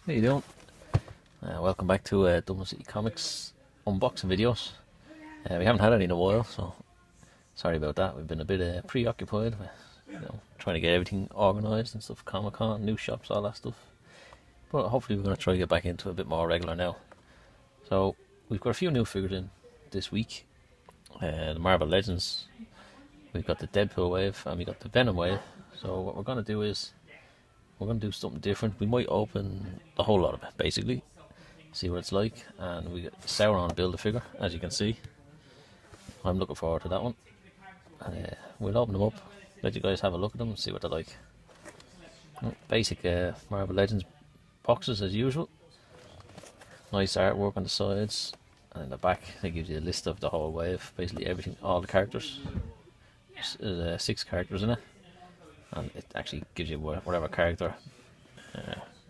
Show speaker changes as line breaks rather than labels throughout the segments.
How you doing? Welcome back to Dublin City Comics unboxing videos. We haven't had any in a while, so sorry about that. We've been a bit preoccupied with, trying to get everything organised and stuff. Comic Con, new shops, all that stuff. But hopefully we're going to try to get back into a bit more regular now. So we've got a few new figures in this week. The Marvel Legends. We've got the Deadpool wave and we got the Venom wave. So what we're going to do is we're going to do something different. We might open the whole lot of it, basically. See what it's like. And we got Sauron Build-A-Figure, as you can see. I'm looking forward to that one. And we'll open them up, let you guys have a look at them and see what they're like. Basic Marvel Legends boxes, as usual. Nice artwork on the sides. And in the back, they give you a list of the whole wave. Basically everything, all the characters. There's 6 characters in it. And it actually gives you whatever character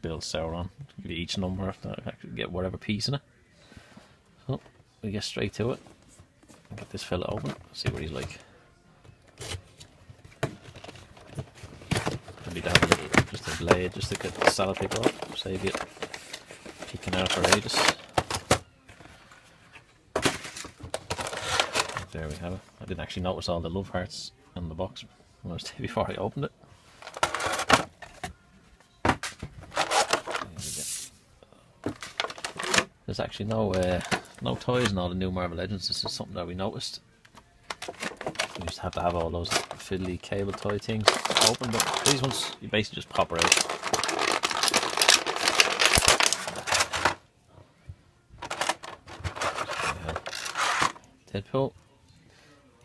builds Sauron. Give you each number to actually get whatever piece in it. So we get straight to it. Get this fella open. See what he's like. Maybe to have a little, just a blade, just to get the sellotape off. Save you peeking out for ages. There we have it. I didn't actually notice all the love hearts in the box before I opened it. There's actually no toys in all the new Marvel Legends. This is something that we noticed. We used to have all those fiddly cable toy things open, but these ones you basically just pop her out. Deadpool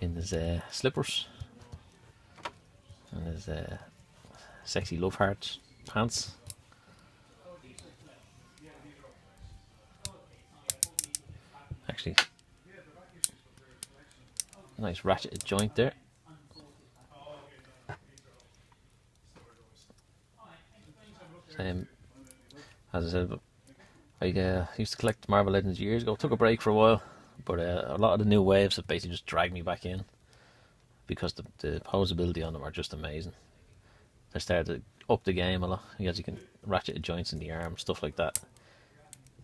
in his slippers and his sexy love heart pants. Actually, nice ratcheted joint there. Same as I said, I used to collect Marvel Legends years ago. Took a break for a while, but a lot of the new waves have basically just dragged me back in because the posability on them are just amazing. They started to up the game a lot. You can ratchet joints in the arm, stuff like that.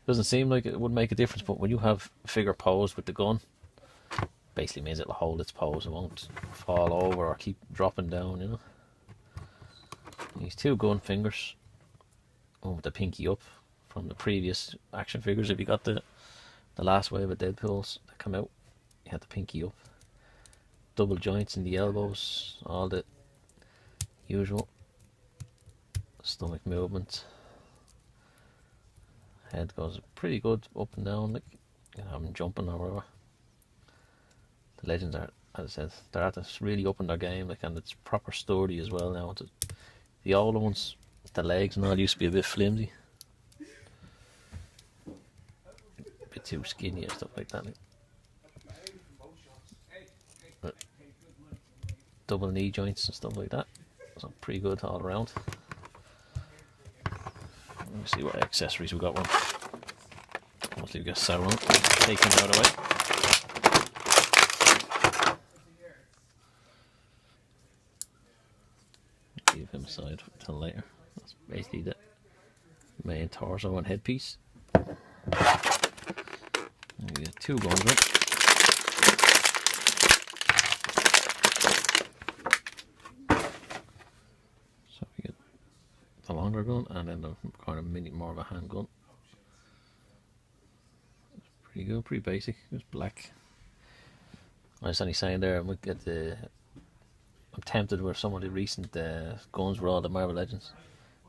Doesn't seem like it would make a difference, but when you have a figure posed with the gun, basically means it'll hold its pose. It won't fall over or keep dropping down, you know. These 2 gun fingers, one with the pinky up from the previous action figures. If you got the last wave of Deadpools that come out, you had the pinky up. Double joints in the elbows, all the usual stomach movement. Head goes pretty good up and down, like I'm jumping or whatever. The Legends are, as I said, they're at this really up in their game, like, and it's proper sturdy as well now. The older ones, the legs and all used to be a bit flimsy, a bit too skinny and stuff like that. But double knee joints and stuff like that, so pretty good all around. Let me see what accessories we got. Mostly we got Sauron. Take him out of the way. Leave him aside until later. That's basically the main torso and headpiece. And we got 2 guns, right? So we get the longer gun and then the kind of more of a handgun. Pretty good, pretty basic. It's black. I was only saying there, I'm tempted with some of the recent guns with all the Marvel Legends.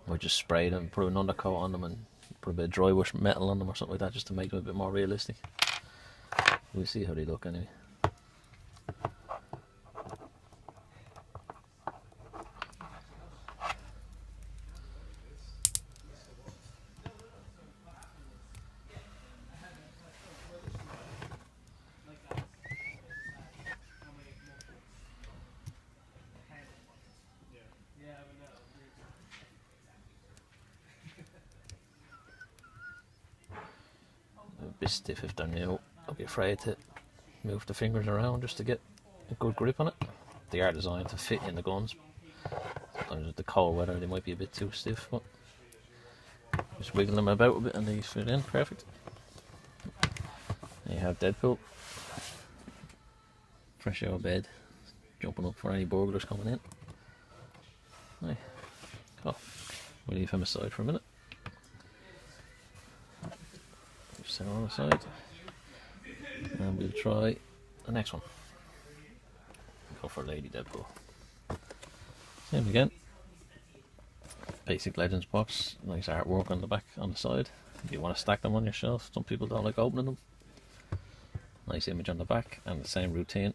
We just spray them, put an undercoat on them, and put a bit of dry wash metal on them or something like that, just to make them a bit more realistic. We'll see how they look anyway. A bit stiff if they're new. Don't be afraid to move the fingers around just to get a good grip on it. They are designed to fit in the guns. Sometimes with the cold weather they might be a bit too stiff, but Just wiggle them about a bit and they fit in perfect. There you have Deadpool. Fresh out of bed, jumping up for any burglars coming in. Right. Cool. We'll leave him aside for a minute. Set on aside. And we'll try the next one. Go for Lady Deadpool. Same again. Basic Legends box. Nice artwork on the back, on the side. If you want to stack them on your shelf, some people don't like opening them. Nice image on the back, and the same routine.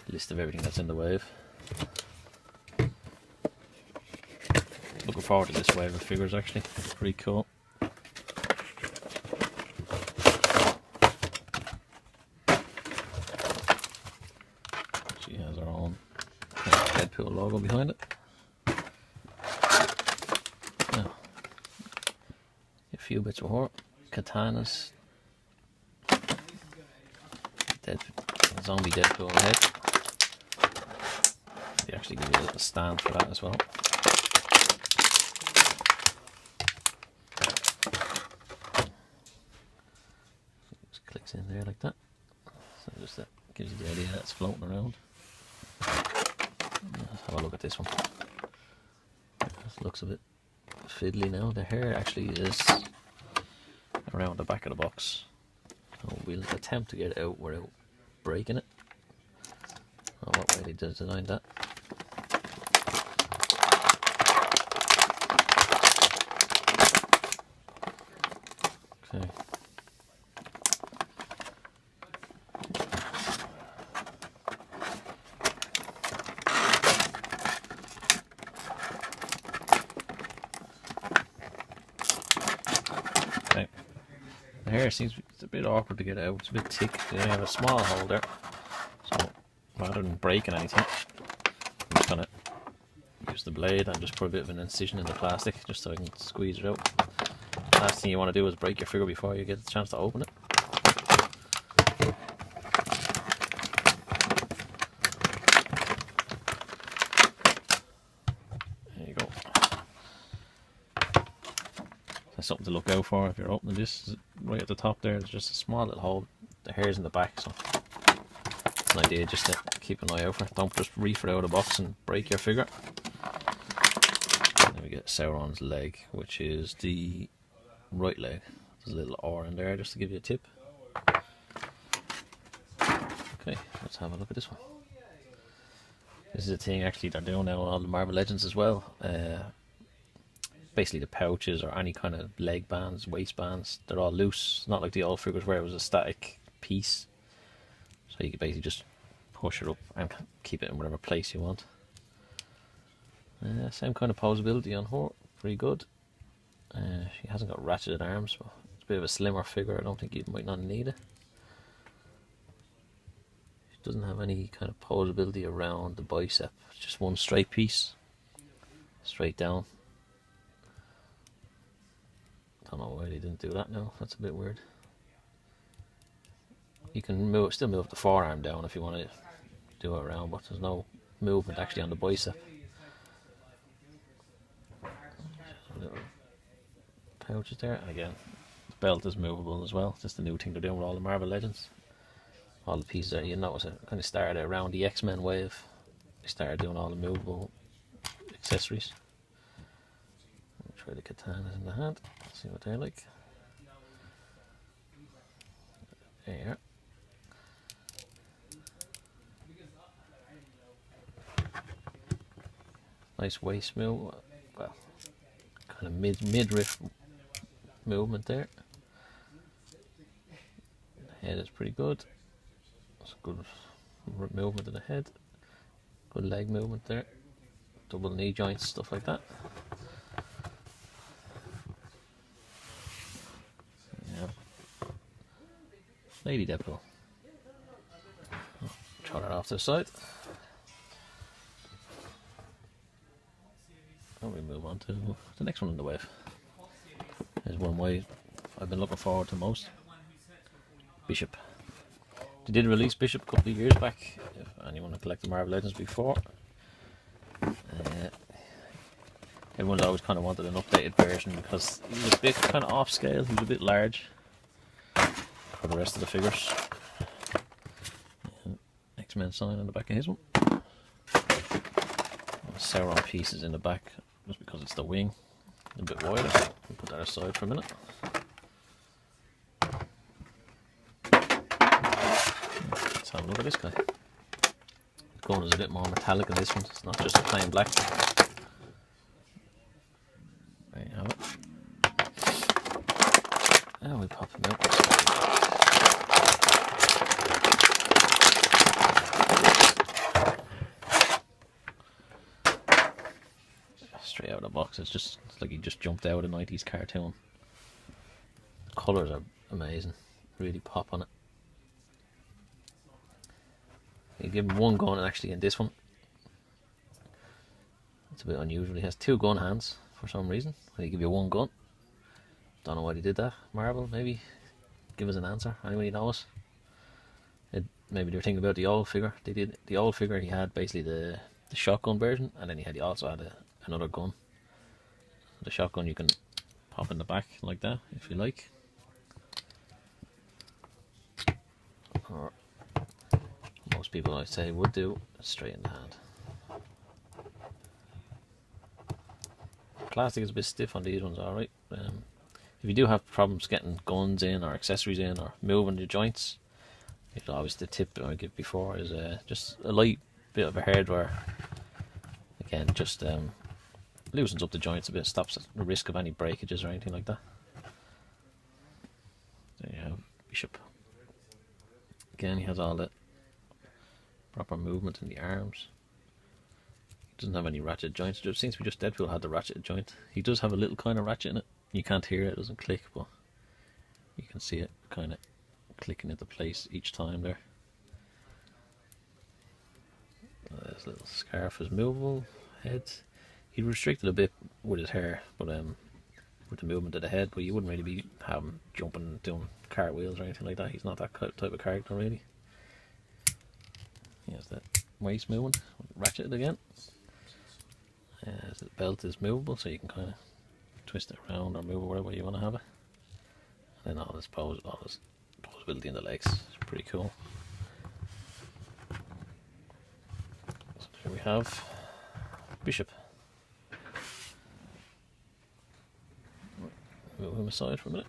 List of everything that's in the wave. Looking forward to this wave of figures actually. Pretty cool. She has her own Deadpool logo behind it. Now, a few bits of her. Katanas. Zombie Deadpool head. They actually give you a little stand for that as well. Just clicks in there like that. So just that gives you the idea that it's floating around. Let's have a look at this one. This looks a bit fiddly now. The hair actually is around the back of the box. So we'll attempt to get it out without breaking it. Oh, what way they designed that. Okay. Okay. The hair seems it's a bit awkward to get out. It's a bit thick. They have a small hole there. So rather than breaking anything, I'm just gonna use the blade and just put a bit of an incision in the plastic just so I can squeeze it out. Last thing you want to do is break your figure before you get the chance to open it. There you go. That's something to look out for if you're opening this. Right at the top there, there's just a small little hole. The hair's in the back, so it's an idea just to keep an eye out for it. Don't just reef it out of the box and break your figure. Then we get Sauron's leg, which is the right leg. There's a little R in there just to give you a tip. Okay, let's have a look at this one. This is a thing actually they're doing now on all the Marvel Legends as well. Basically the pouches or any kind of leg bands, waistbands, they're all loose. Not like the old figures where it was a static piece. So you can basically just push it up and keep it in whatever place you want. Same kind of posability on her, pretty good. She hasn't got ratcheted arms, but it's a bit of a slimmer figure. I don't think you might not need it. She doesn't have any kind of posability around the bicep. It's just one straight piece, straight down. Don't know why they didn't do that now. That's a bit weird. You can still move the forearm down if you want to do it around, but there's no movement actually on the bicep. Little pouches there, and again, the belt is movable as well. Just a new thing they're doing with all the Marvel Legends. All the pieces there, you notice it kind of started around the X-Men wave. They started doing all the movable accessories. Try the katanas in the hand, see what they're like. There you are. Nice waist move, well, kind of midriff movement there. The head is pretty good. It's good movement of the head. Good leg movement there. Double knee joints, stuff like that. Lady Deadpool. Trot her off to the side. And we move on to the next one in the wave. There's one way I've been looking forward to most. Bishop. They did release Bishop a couple of years back, if anyone had collected Marvel Legends before. It Everyone's always kind of wanted an updated version because he was a bit kind of off scale. He was a bit large for the rest of the figures. X-Men sign on the back of his one. Sauron pieces in the back, just because it's the wing, a bit wider. We'll put that aside for a minute. Let's have a look at this guy. The gun is a bit more metallic in this one, it's not just plain black. There you have it. And we pop him out. Straight out of the box, it's like he just jumped out of a 90s cartoon. The colours are amazing, really pop on it. You give him one gun, and actually in this one, it's a bit unusual. He has two gun hands for some reason. They give you one gun. Don't know why they did that. Marvel, maybe give us an answer. Anybody knows? Maybe they were thinking about the old figure. They did the old figure. He had basically the shotgun version, and then he also had another gun. The shotgun you can pop in the back like that if you like, or most people I'd say would do straight in the hand. Plastic is a bit stiff on these ones, alright. If you do have problems getting guns in or accessories in or moving the joints, always the tip I give before is just a light bit of a hairdryer. Again, just loosens up the joints a bit, stops the risk of any breakages or anything like that. There you have Bishop. Again, he has all the proper movement in the arms. He doesn't have any ratchet joints. It seems to be just Deadpool had the ratchet joint. He does have a little kind of ratchet in it. You can't hear it, it doesn't click, but you can see it kind of clicking into place each time there. His little scarf is movable. Head, he restricted a bit with his hair, but with the movement of the head, but you wouldn't really be having jumping, doing cartwheels or anything like that. He's not that type of character really. He has that waist movement, ratcheted again. The belt is movable, so you can kind of twist it around or move it wherever you want to have it. And then all this posability in the legs is pretty cool. So here we have Bishop. Move him aside for a minute.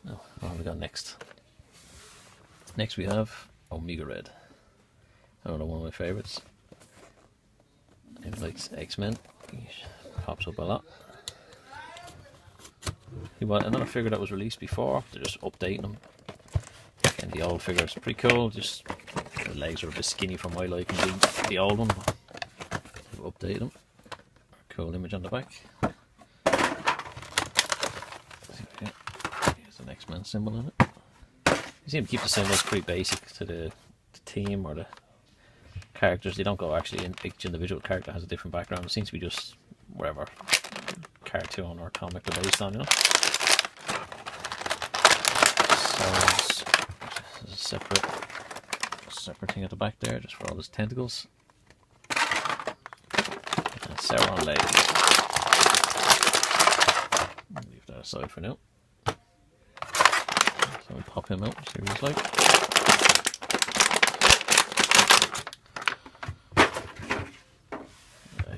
Now, what have we got next? Next we have Omega Red. Another one of my favourites. He likes X-Men. He pops up a lot. He was another figure that was released before. They're just updating him. Again, the old figure is pretty cool. Just the legs are a bit skinny for my liking. The old one. They've updated him. Cool image on the back. Here's an X-Men symbol on it. You see him keep the symbols pretty basic to the team or the characters. They don't go actually in each individual character has a different background. It seems to be just wherever cartoon or comic they're based on, you know. So there's a separate thing at the back there, just for all his tentacles. And Sauron legs. Leave that aside for now. So we pop him out, see what he's like.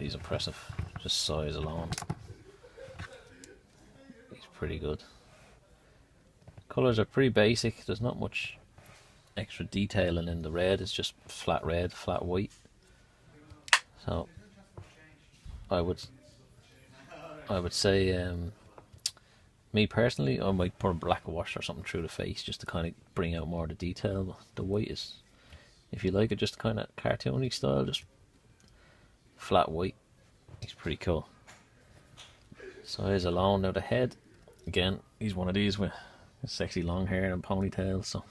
He's impressive, just size alone. He's pretty good. Colours are pretty basic, there's not much extra detailing in the red, it's just flat red, flat white. So I would say me personally, I might put a black wash or something through the face just to kind of bring out more of the detail. The white is, if you like it, just kind of cartoony style, just flat white. He's pretty cool. Size alone. Now the head, again, he's one of these with sexy long hair and ponytail, so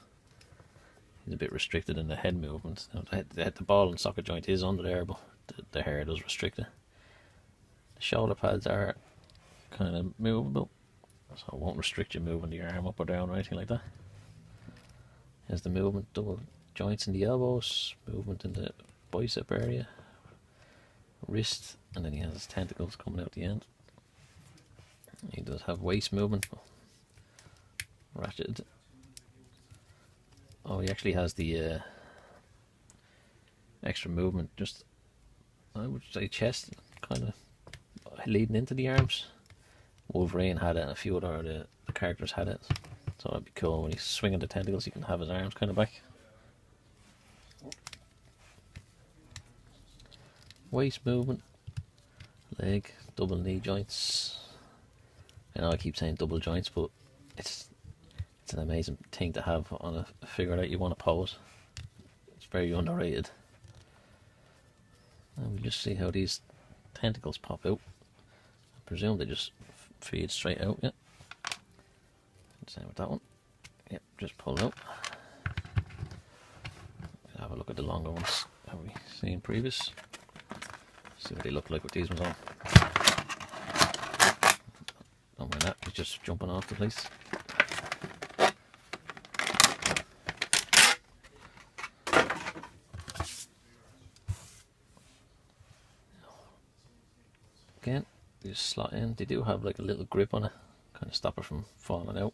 he's a bit restricted in the head movement. Now the ball and socket joint is under there, but the hair does restrict it. The shoulder pads are kind of movable, so it won't restrict you moving your arm up or down or anything like that. There's the movement, double joints in the elbows, movement in the bicep area, wrist, and then he has his tentacles coming out the end. He does have waist movement, ratcheted. Oh, he actually has the extra movement, just I would say chest, kind of leading into the arms. Wolverine had it, and a few other the characters had it, so it'd be cool when he's swinging the tentacles. He can have his arms kind of back. Waist movement, leg, double knee joints. I know I keep saying double joints, but it's an amazing thing to have on a figure that you want to pose. It's very underrated. And we'll just see how these tentacles pop out. I presume they just feed straight out, yeah. Same with that one. Yep, just pull out. Have a look at the longer ones that we seen previous. See what they look like with these ones on. Don't mind that, he's just jumping off the place. Again, they just slot in. They do have like a little grip on it, kind of stop it from falling out.